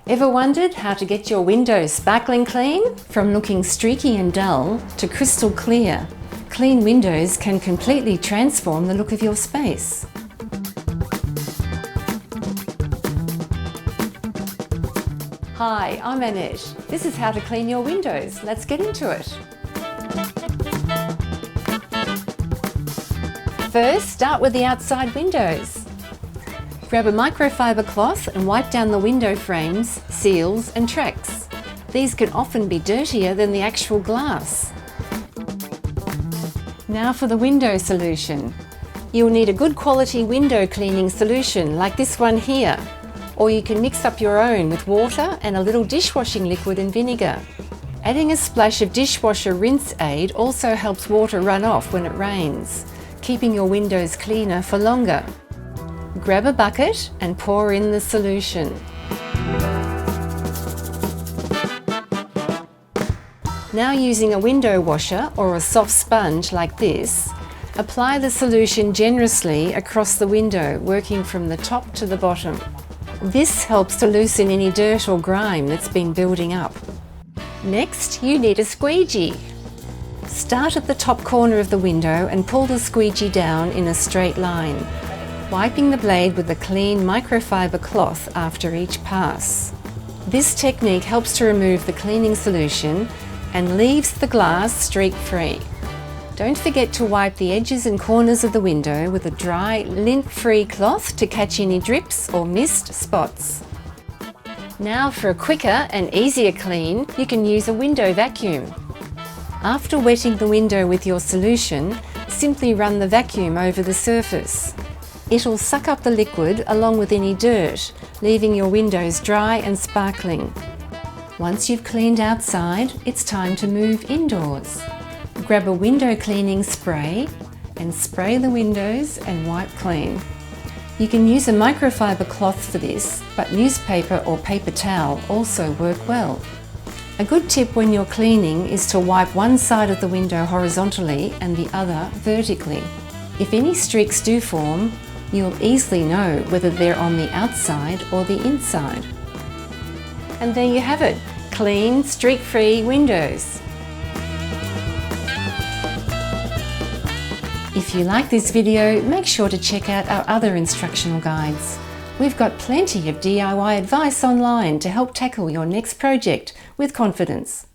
Ever wondered how to get your windows sparkling clean? From looking streaky and dull to crystal clear, clean windows can completely transform the look of your space. Hi, I'm Annette. This is how to clean your windows. Let's get into it. First, start with the outside windows. Grab a microfiber cloth and wipe down the window frames, seals and tracks. These can often be dirtier than the actual glass. Now for the window solution. You'll need a good quality window cleaning solution like this one here, or you can mix up your own with water and a little dishwashing liquid and vinegar. Adding a splash of dishwasher rinse aid also helps water run off when it rains, keeping your windows cleaner for longer. Grab a bucket and pour in the solution. Now, using a window washer or a soft sponge like this, apply the solution generously across the window, working from the top to the bottom. This helps to loosen any dirt or grime that's been building up. Next, you need a squeegee. Start at the top corner of the window and pull the squeegee down in a straight line, wiping the blade with a clean microfiber cloth after each pass. This technique helps to remove the cleaning solution and leaves the glass streak-free. Don't forget to wipe the edges and corners of the window with a dry, lint-free cloth to catch any drips or missed spots. Now for a quicker and easier clean, you can use a window vacuum. After wetting the window with your solution, simply run the vacuum over the surface. It'll suck up the liquid along with any dirt, leaving your windows dry and sparkling. Once you've cleaned outside, it's time to move indoors. Grab a window cleaning spray and spray the windows and wipe clean. You can use a microfiber cloth for this, but newspaper or paper towel also work well. A good tip when you're cleaning is to wipe one side of the window horizontally and the other vertically. If any streaks do form, you'll easily know whether they're on the outside or the inside. And there you have it, clean, streak-free windows. If you like this video, make sure to check out our other instructional guides. We've got plenty of DIY advice online to help tackle your next project with confidence.